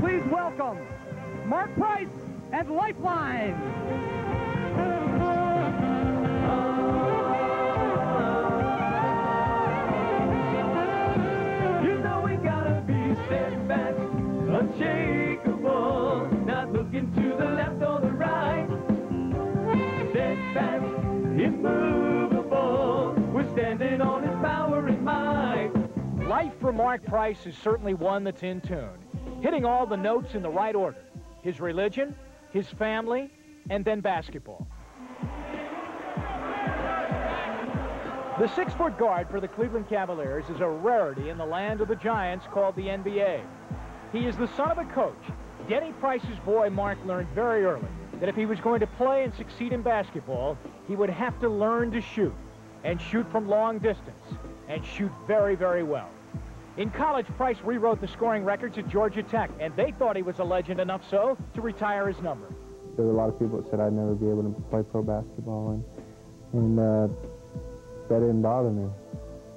Please welcome Mark Price and Lifeline. You know we gotta be steadfast, unshakable, not looking to the left or the right. Steadfast, immovable, we're standing on his power and might. Life for Mark Price is certainly one that's in tune, hitting all the notes in the right order. His religion, his family, and then basketball. The 6-foot guard for the Cleveland Cavaliers is a rarity in the land of the giants called the NBA. He is the son of a coach. Denny Price's boy Mark learned very early that if he was going to play and succeed in basketball, he would have to learn to shoot, and shoot from long distance, and shoot very, very well. In college, Price rewrote the scoring records at Georgia Tech, and they thought he was a legend enough so to retire his number. There were a lot of people that said I'd never be able to play pro basketball, and that didn't bother me.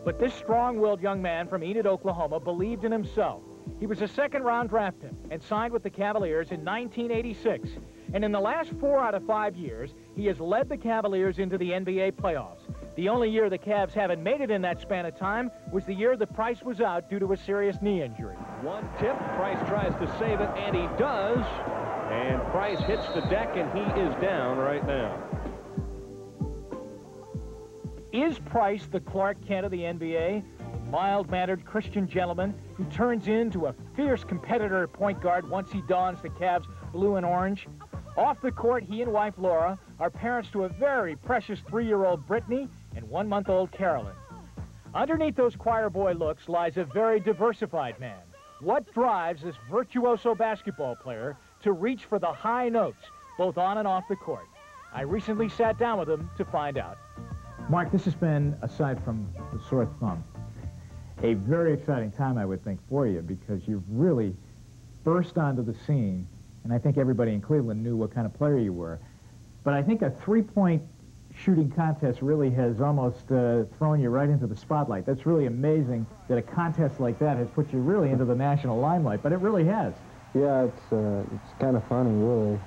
But this strong-willed young man from Enid, Oklahoma, believed in himself. He was a second-round draft pick and signed with the Cavaliers in 1986. And in the last 4 out of 5 years, he has led the Cavaliers into the NBA playoffs. The only year the Cavs haven't made it in that span of time was the year that Price was out due to a serious knee injury. One tip, Price tries to save it, and he does. And Price hits the deck, and he is down right now. Is Price the Clark Kent of the NBA? Mild-mannered Christian gentleman who turns into a fierce competitor at point guard once he dons the Cavs blue and orange? Off the court, he and wife Laura are parents to a very precious 3-year-old Brittany and 1-month-old Carolyn. Underneath those choir boy looks lies a very diversified man. What drives this virtuoso basketball player to reach for the high notes, both on and off the court? I recently sat down with him to find out. Mark, this has been, aside from the sore thumb, a very exciting time, I would think, for you, because you've really burst onto the scene, and I think everybody in Cleveland knew what kind of player you were. But I think a three-point shooting contest really has almost thrown you right into the spotlight. That's really amazing that a contest like that has put you really into the national limelight, but it really has. Yeah, it's kind of funny, really.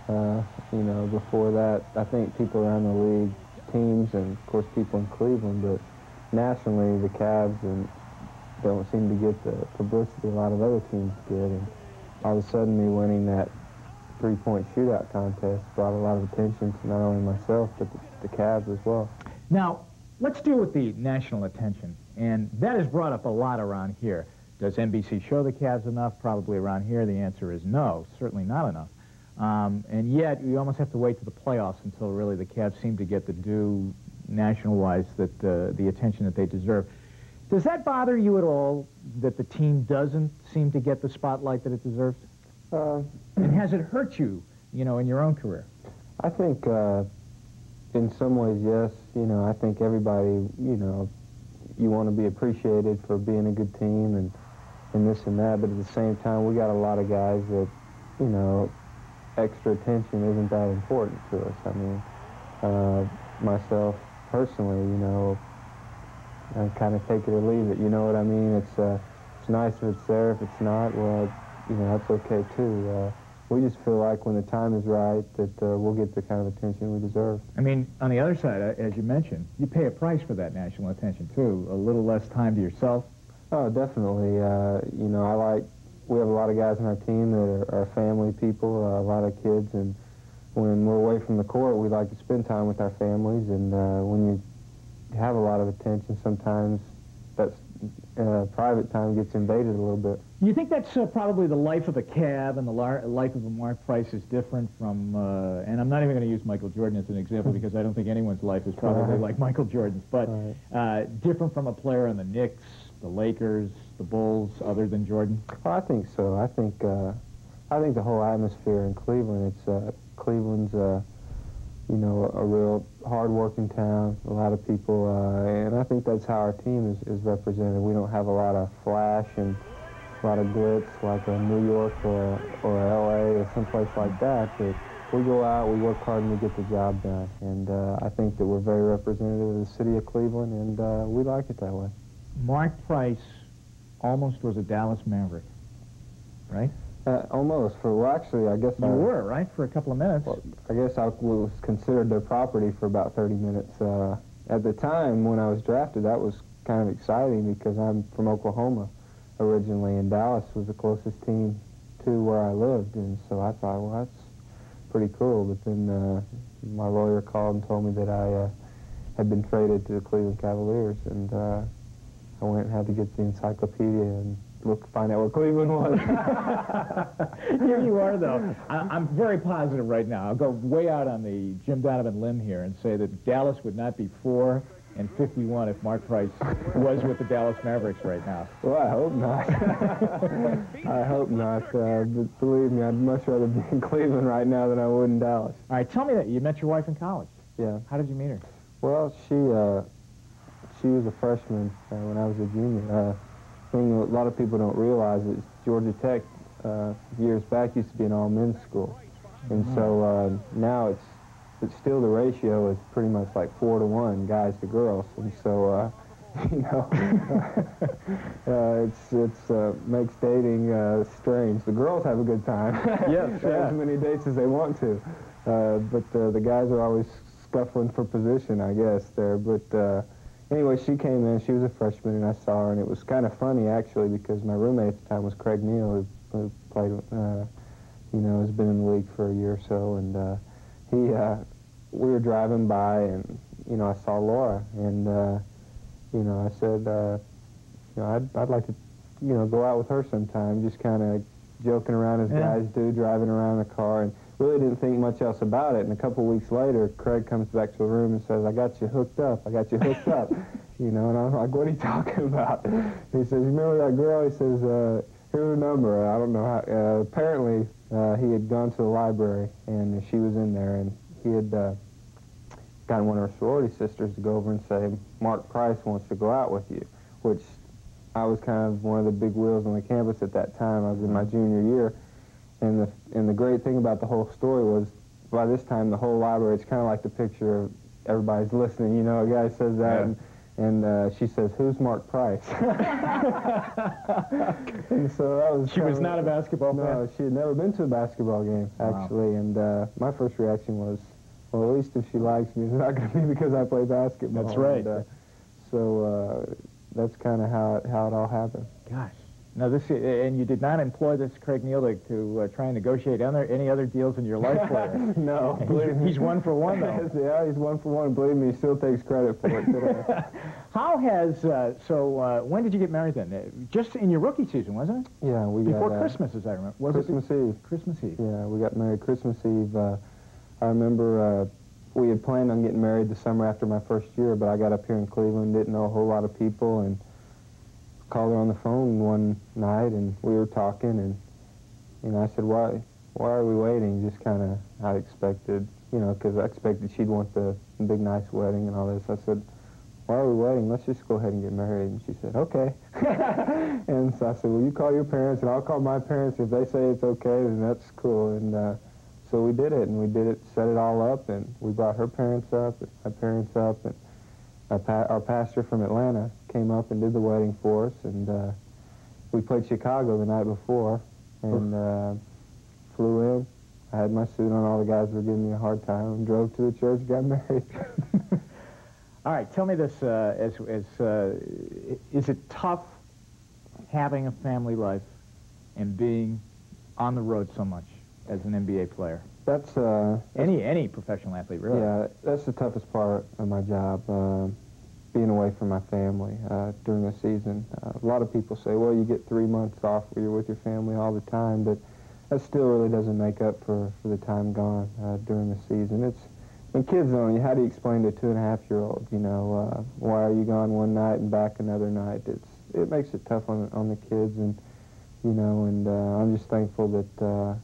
You know, before that, I think people around the league, teams, and of course people in Cleveland, but nationally, the Cavs don't seem to get the publicity a lot of other teams get. And all of a sudden, me winning that three-point shootout contest brought a lot of attention to not only myself, but the Cavs as well. Now, let's deal with the national attention, and that has brought up a lot around here. Does NBC show the Cavs enough? Probably around here the answer is no, certainly not enough. And yet, you almost have to wait to the playoffs until really the Cavs seem to get the due, national-wise, that the attention that they deserve. Does that bother you at all, that the team doesn't seem to get the spotlight that it deserves? And has it hurt you, you know, in your own career? I think, in some ways, yes. You know, I think everybody, you know, you want to be appreciated for being a good team and this and that, but at the same time, we got a lot of guys that, you know, extra attention isn't that important to us. I mean, myself, personally, you know, I kind of take it or leave it, you know what I mean? It's nice if it's there. If it's not, well, you know, that's okay too. We just feel like when the time is right that we'll get the kind of attention we deserve. I mean, on the other side, as you mentioned, you pay a price for that national attention too. A little less time to yourself. Oh, definitely. You know, we have a lot of guys on our team that are family people, a lot of kids, and when we're away from the court, we like to spend time with our families, and when you have a lot of attention, sometimes that's private time gets invaded a little bit. You think that's probably the life of a Cav and the life of a Mark Price is different from, and I'm not even going to use Michael Jordan as an example because I don't think anyone's life is probably like Michael Jordan's, but different from a player on the Knicks, the Lakers, the Bulls, other than Jordan? Well, I think so. I think the whole atmosphere in Cleveland, Cleveland's you know, a real hard-working town, a lot of people, and I think that's how our team is represented. We don't have a lot of flash and a lot of glitz like New York or L.A. or someplace like that, but we go out, we work hard, and we get the job done. And I think that we're very representative of the city of Cleveland, and we like it that way. Mark Price almost was a Dallas Maverick, right? Almost. Well, actually, I guess You were, right, for a couple of minutes. Well, I guess I was considered their property for about 30 minutes. At the time when I was drafted, that was kind of exciting because I'm from Oklahoma originally, and Dallas was the closest team to where I lived, and so I thought, well, that's pretty cool. But then my lawyer called and told me that I had been traded to the Cleveland Cavaliers, and I went and had to get the encyclopedia and find out where Cleveland was. Here you are, though. I'm very positive right now. I'll go way out on the Jim Donovan limb here and say that Dallas would not be 4-51 if Mark Price was with the Dallas Mavericks right now. Well, I hope not. I hope not. But believe me, I'd much rather be in Cleveland right now than I would in Dallas. All right, tell me that. You met your wife in college. Yeah. How did you meet her? Well, she was a freshman when I was a junior. Thing a lot of people don't realize is Georgia Tech years back used to be an all-men's school, and so now it's still the ratio is pretty much like 4-to-1 guys to girls, and so you know it's makes dating strange. The girls have a good time. Yes, as many dates as they want to, but the guys are always scuffling for position, I guess there, but. Anyway, she came in. She was a freshman, and I saw her, and it was kind of funny, actually, because my roommate at the time was Craig Neal, who played, you know, has been in the league for a year or so, and we were driving by, and, you know, I saw Laura, and, you know, I said, you know, I'd like to, you know, go out with her sometime, just kind of joking around as guys do, driving around in the car, and really didn't think much else about it. And a couple weeks later, Craig comes back to the room and says, I got you hooked up. I got you hooked up. You know, and I'm like, what are you talking about? He says, you remember that girl? He says, here's her number. I don't know how. Apparently, he had gone to the library, and she was in there, and he had gotten one of her sorority sisters to go over and say, Mark Price wants to go out with you, which I was kind of one of the big wheels on the campus at that time. I was in my junior year. And the great thing about the whole story was, by this time, the whole library, it's kind of like the picture of everybody's listening. You know, a guy says that, and she says, who's Mark Price? And so that was... She was not a basketball fan? No, she had never been to a basketball game, actually. Wow. And my first reaction was, well, at least if she likes me, it's not going to be because I play basketball. That's right. And, so that's kind of how it all happened. Gosh. Now, and you did not employ this Craig Neal to try and negotiate any other deals in your life for you. No. He's 1 for 1, though. Yeah, he's 1 for 1. Believe me, he still takes credit for it today. How has, when did you get married then? Just in your rookie season, wasn't it? Yeah, we Before got... Christmas, as I remember. Christmas Eve. Christmas Eve. Yeah, we got married Christmas Eve. I remember we had planned on getting married the summer after my first year, but I got up here in Cleveland, didn't know a whole lot of people, and called her on the phone one night, and we were talking, and I said, why are we waiting? Just kind of, I expected, you know, because I expected she'd want the big, nice wedding and all this. I said, why are we waiting? Let's just go ahead and get married. And she said, okay. And so I said, well, you call your parents, and I'll call my parents. If they say it's okay, then that's cool. And so we did it, and we did it, set it all up, and we brought her parents up, and my parents up, and our pastor from Atlanta came up and did the wedding for us, and we played Chicago the night before, and flew in. I had my suit on. All the guys were giving me a hard time, and drove to the church, got married. All right, tell me this: is it tough having a family life and being on the road so much as an NBA player? That's any professional athlete, really. Yeah, that's the toughest part of my job, being away from my family during the season. A lot of people say, well, you get 3 months off where you're with your family all the time, but that still really doesn't make up for the time gone during the season. It's when kids on you, how do you explain to a 2.5-year-old, you know, why are you gone one night and back another night? It makes it tough on the kids, and you know, and I'm just thankful that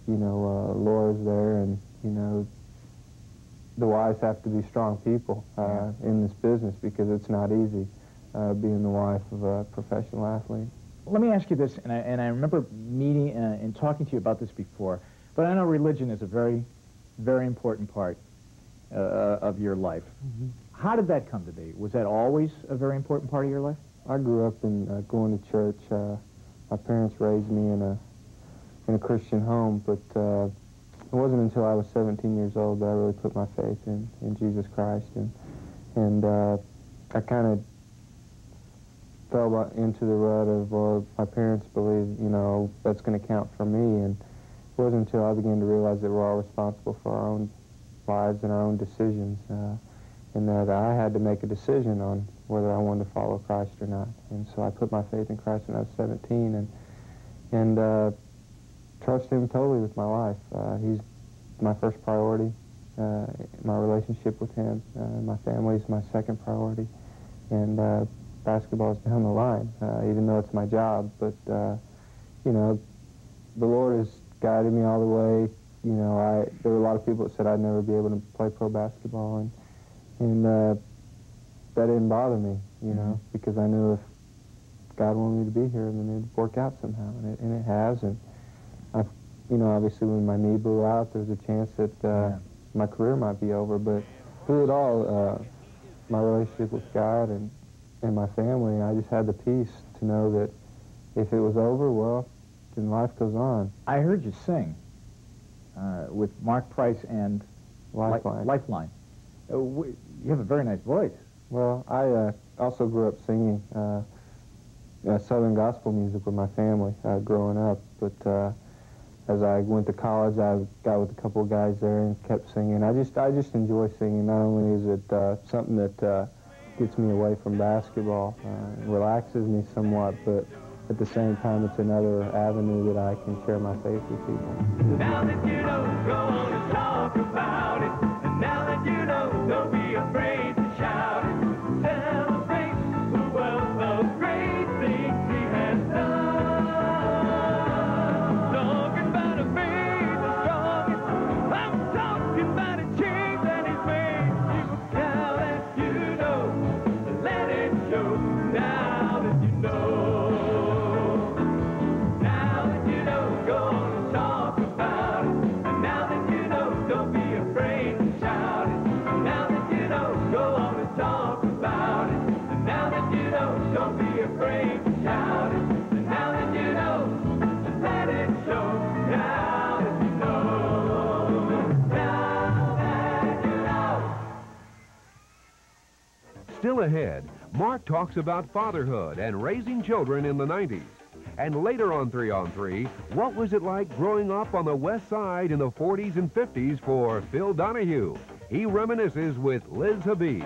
you know, Laura's there, and, you know, the wives have to be strong people in this business, because it's not easy being the wife of a professional athlete. Let me ask you this, and I remember meeting and talking to you about this before, but I know religion is a very, very important part of your life. Mm-hmm. How did that come to be? Was that always a very important part of your life? I grew up in going to church. My parents raised me in in a Christian home, but it wasn't until I was 17 years old that I really put my faith in Jesus Christ, and I kind of fell into the rut of, well, my parents believe, you know, that's going to count for me, and it wasn't until I began to realize that we're all responsible for our own lives and our own decisions, and that I had to make a decision on whether I wanted to follow Christ or not. And so I put my faith in Christ when I was 17, and trust Him totally with my life. He's my first priority. My relationship with Him, my family is my second priority, and basketball is down the line, even though it's my job. But you know, the Lord has guided me all the way. You know, there were a lot of people that said I'd never be able to play pro basketball, and that didn't bother me, you know, because I knew if God wanted me to be here, then it'd work out somehow, and it has. And you know, obviously when my knee blew out, there was a chance that my career might be over. But through it all, my relationship with God and my family, I just had the peace to know that if it was over, well, then life goes on. I heard you sing with Mark Price and Lifeline. You have a very nice voice. Well, I also grew up singing Southern gospel music with my family growing up, but as I went to college, I got with a couple of guys there and kept singing. I just enjoy singing. Not only is it something that gets me away from basketball, relaxes me somewhat, but at the same time, it's another avenue that I can share my faith with people. Now that you know, go on and talk about it. And now that you know, don't be afraid to shout it. Celebrate the world, those great things He has done. Talking about a faith the strongest. I'm talking about a change that He's made. Now that you know, let it show. Now that you know. Still ahead, Mark talks about fatherhood and raising children in the 90s. And later on 3 on 3, what was it like growing up on the West Side in the 40s and 50s for Phil Donahue? He reminisces with Liz Habib.